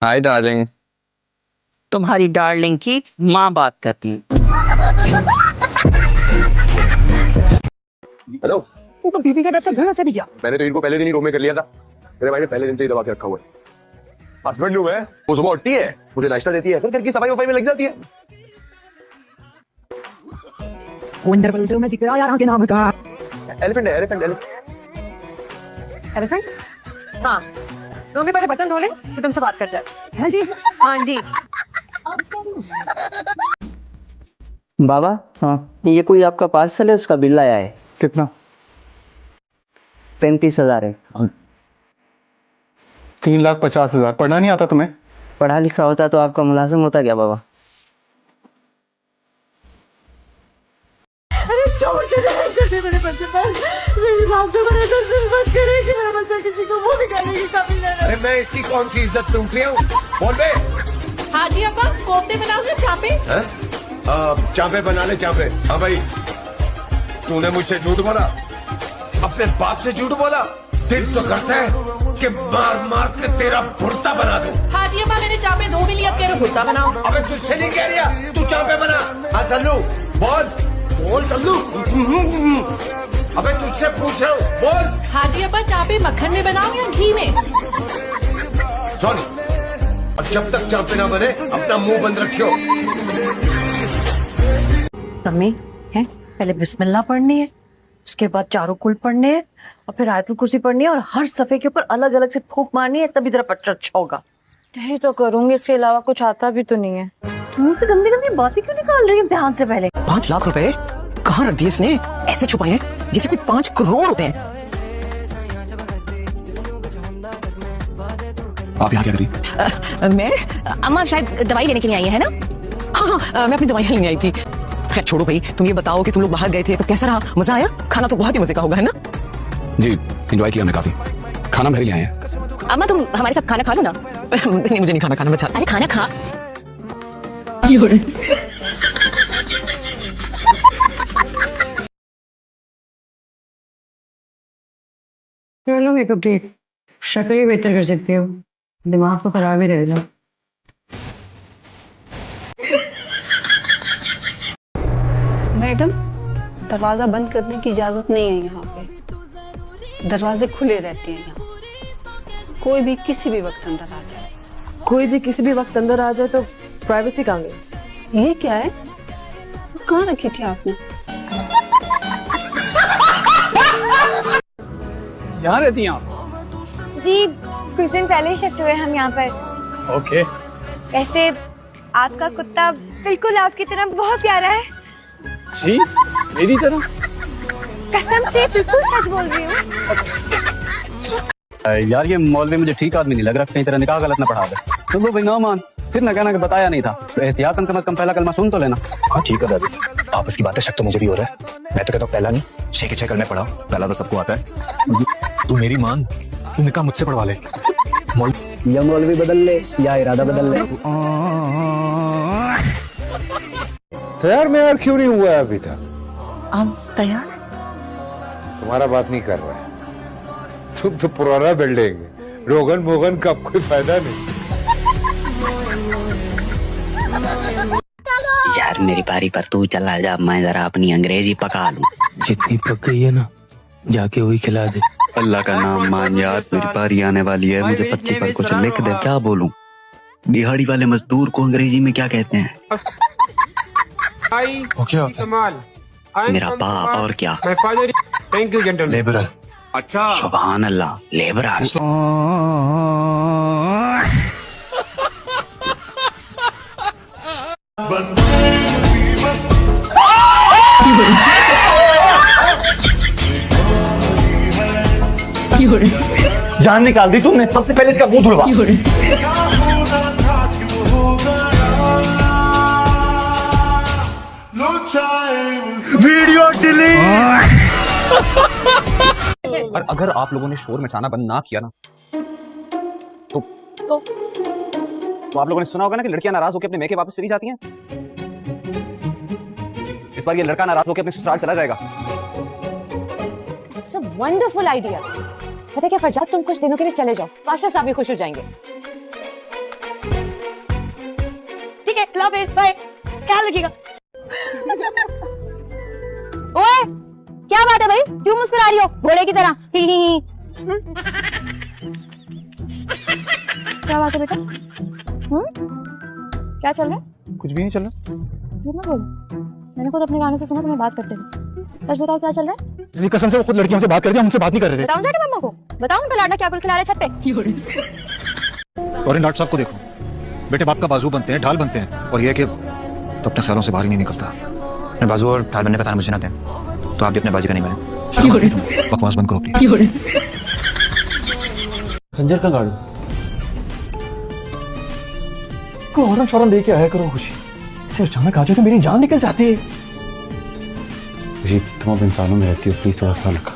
Hi darling. तुम्हारी darling की माँ बात करती है। हेलो। तो बीबी का डॉक्टर घर से भी गया। मैंने तो इनको पहले दिन ही रूम में कर लिया था। मेरे भाई ने पहले दिन से ही दबा के रखा हुआ है। हस्बैंड हूँ मैं, वो सुबह उठती है, मुझे नाश्ता देती है, फिर घर की सफाई वफाई में लग जाती है। वंडर वर्ल्ड में जिक्र आया के नाम का। एलिफेंट है, एलिफेंट एलिफेंट? हाँ, तुम भी पहले बर्तन धो ले, फिर तुमसे बात करते हैं। हाँ जी, हाँ जी। बाबा, हाँ, ये कोई आपका पार्सल है, उसका बिल आया है। कितना? 35,000 है। 3,50,000। पढ़ना नहीं आता तुम्हें? पढ़ा लिखा होता तो आपका मुलाजिम होता क्या बाबा? मेरे बच्चे पर मेरी बात तो मेरे घर से मत करे कि मेरा बच्चा किसी को मुंह दिखाने की काबिल नहीं है। अरे मैं इसकी कौन सी इज्जत लूट रहा हूँ? बोल बे। हाँ जी अब्बा, कोफ्ते बनाओगे चापे? चापे बना ले, चापे। हाँ भाई, तूने मुझसे झूठ बोला, अपने बाप से झूठ बोला। दिल तो करता है कि मार मार के तेरा भुर्ता बना दूं। हाँ जी अब्बा, मैंने चापे धो भी लिया, कह रहे भुट्टा बनाओ। अबे तुझसे नहीं कह रहा, तू चापे बना। हाँ सल्लू, बोल बोल सल्लू। अबे तुझसे पूछ रहा हूँ, बोल। हाँ जी अब्बा, चापे मक्खन में बनाओ या घी में? सुन, और जब तक चापे ना बने अपना मुंह बंद रखियो। मम्मी है, पहले बिस्मिल्लाह पढ़नी है, उसके बाद चारों कुल पढ़ने हैं, और फिर आयतुल कुर्सी पढ़नी है, और हर सफे के ऊपर अलग अलग से फूंक मारनी है, तभी तेरा बच्चा अच्छा होगा। यही तो करूंगी, इसके अलावा कुछ आता भी तो नहीं है। मुंह से गंदी गंदी बातें क्यों निकाल रही है ध्यान से? पहले 5 लाख रुपए कहाँ रख दिए इसने? ऐसे छुपाए हैं जैसे कोई 5 करोड़ होते हैं। आप यहाँ क्या कर रही? मैं अम्मा शायद दवाई लेने के लिए आई है ना? हाँ, मैं अपनी दवाइयाँ लेने आई थी। खैर छोड़ो भाई, तुम ये बताओ कि तुम लोग बाहर गए थे तो कैसा रहा? मजा आया? खाना तो बहुत ही मजे का होगा, है ना? जी, एंजॉय किया हमने काफी। खाना हम घर ही ले आए हैं। अम्मा तुम हमारे साथ खाना खा लो ना। नहीं, मुझे नहीं खाना, खाना बचा। अरे खाना खा। चलो मेकअप ठीक, शक्ल भी बेहतर कर सकते हो, दिमाग तो खराब ही रहेगा। मैडम, दरवाजा बंद करने की इजाजत नहीं है यहाँ पे। दरवाजे खुले रहते हैं यहाँ, कोई भी किसी भी वक्त अंदर आ जाए। कोई भी किसी भी वक्त अंदर आ जाए तो प्राइवेसी कहाँ गई? ये क्या है? कहाँ रखी थी आपने? यहाँ रहती हैं आप? जी कुछ दिन पहले ही शिफ्ट हुए हम यहाँ पर। ओके। वैसे आपका कुत्ता बिल्कुल आपकी तरह बहुत प्यारा है। जी, मेरी तरह? कसम से बिल्कुल सच बोल रही हूँ। यार ये मौलवी मुझे ठीक आदमी नहीं लग रहा, कहीं तेरा निकाह गलत ना पढ़ा दे। तो लो भाई ना मान, फिर ना कहना कि बताया नहीं था। तो एहतियातन कम से कम पहला कलमा सुन तो लेना। हाँ ठीक है दादी, आपस की बात है, शक तो मुझे भी हो रहा है। मैं तो कहता हूँ पहला नहीं, 6 के 6 कलमे पढ़ाओ, पहला तो सबको आता है। तू मेरी मान, तू निकाह मुझसे पढ़वा ले। या मौलवी बदल ले या इरादा बदल ले। तैयार में यार क्यों नहीं हुआ है अभी तक? आप तैयार हैं? तुम्हारा बात नहीं कर रहा है, तुम तो पुराना बिल्डिंग, रोगन मोगन का अब कोई फायदा नहीं। यार मेरी बारी पर तू चला जा, मैं जरा अपनी अंग्रेजी पका लूं। जितनी पक गई है ना, जाके वही खिला दे। अल्लाह का नाम मान यार, मेरी बारी आने वाली है, मुझे 25 पर कुछ लिख दे। क्या बोलूं? दिहाड़ी वाले मजदूर को अंग्रेजी में क्या कहते हैं? वो क्या होता है? मेरा बाप, और क्या? Thank you gentleman. लेबरर। अच्छा, सुभान अल्लाह, लेबरर। जान निकाल दी तुमने, सबसे पहले इसका मुंह धुलवा। Video delete. और अगर आप लोगों ने शोर मचाना बंद ना किया ना तो आप लोगों ने सुना होगा ना कि लड़कियां नाराज होकर अपने मैके वापस चली जाती हैं। इस बार ये लड़का नाराज होकर अपने ससुराल चला जाएगा। It's a wonderful idea. पता है क्या फरजाद, तुम कुछ दिनों के लिए चले जाओ, बादशाह साहब भी खुश हो जाएंगे। हाफिज, बाय, ख्याल रखिएगा। ओए, क्या बात है भाई, क्यों मुस्कुरा रही हो घोड़े की तरह? ही ही। क्या बात है बेटा? क्या चल रहा है? कुछ भी नहीं चल रहा। झूठ मत बोलो, मैंने खुद अपने कानों से सुना तुम्हें बात करते थे। सच बताओ क्या चल रहा है? जी कसम से वो खुद लड़कियों से बात कर रही है, हमसे बात नहीं कर रहे थे। बताऊं जाके मम्मा को? बताऊं उनका लाडला क्या कुल खिला रहे छत पे? और इन डॉक्टर साहब को देखो, बेटे बाप का बाजू बनते हैं, ढाल बनते हैं, और ये कि तो अपने ख्यालों से बाहर ही नहीं निकलता। अपने बाजू और ढाल बनने का ताना मुझे ना दें, तो आप भी अपने बाजी का नहीं बने। बकवास बंद करो प्लीज। खंजर का गाड़ू को औरन शौरन लेके आया करो खुशी, इसे अचानक आ जाए तो मेरी जान निकल जाती है। खुशी तुम अब इंसानों में रहती हो, प्लीज थोड़ा ख्याल रखा।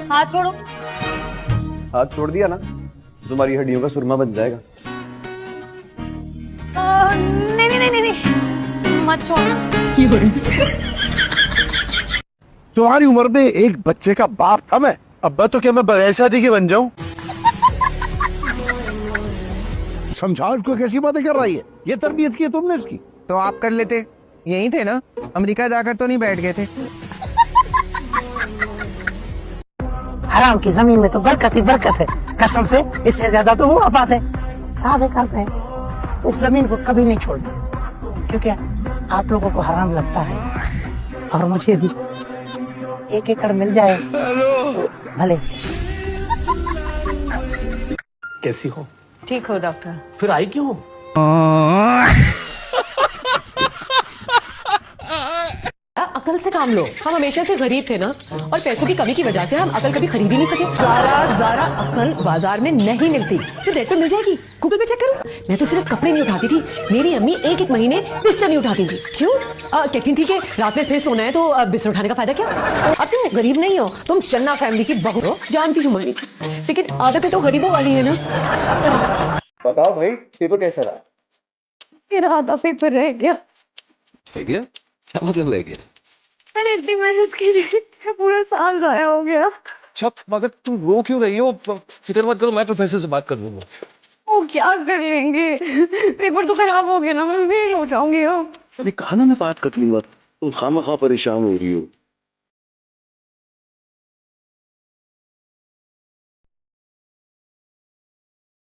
हाथ छोड़ो। हाथ छोड़ दिया ना, तुम्हारी हड्डियों का सुरमा बन जाएगा। नहीं नहीं नहीं नहीं, मत छोड़ो। तुम्हारी उम्र में एक बच्चे का बाप था मैं। अब्बा तो क्या मैं बगैर शादी के बन जाऊं? समझाओ इसको, कैसी बातें कर रही है? ये तरबियत की है तुमने इसकी? तो आप कर लेते, यही थे ना, अमेरिका जाकर तो नहीं बैठ गए थे। हराम की जमीन में तो बरकत ही बरकत है, कसम से इससे ज्यादा तो वो बात है। साहब है, उस जमीन को कभी नहीं छोड़ना, क्योंकि आप लोगों को हराम लगता है और मुझे भी 1 एकड़ मिल जाए तो भले। कैसी हो? ठीक हो डॉक्टर। फिर आई क्यों? अकल से काम लो, हम हमेशा से गरीब थे ना, और पैसों की कमी की वजह से हम अकल कभी खरीद ही नहीं सके। ज़रा अकल बाजार में नहीं मिलती, तो नेट पर मिल जाएगी, गूगल पे चेक करो। मैं तो सिर्फ कपड़े नहीं उठाती थी, मेरी अम्मी एक महीने बिस्तर नहीं उठाती थी। क्यों? कहती थी कि रात में फिर सोना है तो बिस्तर उठाने का फायदा क्या? अब तुम गरीब नहीं हो, तुम चन्ना फैमिली की बहू हो, जानती हूँ मम्मी, लेकिन आदतें तो गरीबों वाली है ना। बताओ भाई, पेपर कैसा रहा? मेरा आधा पेपर रह गया। क्या मतलब रह गया? मैंने इतनी मेहनत की थी, पूरा साल जाया हो गया। अच्छा मगर तुम रो क्यों रही हो? फिक्र मत करो, मैं प्रोफेसर से बात कर लूंगा। वो क्या कर लेंगे, पेपर तो खराब हो गया ना, मैं फेल हो जाऊंगी। अरे कहा ना मैं बात कर लूंगा, तुम खामखा परेशान हो रही हो।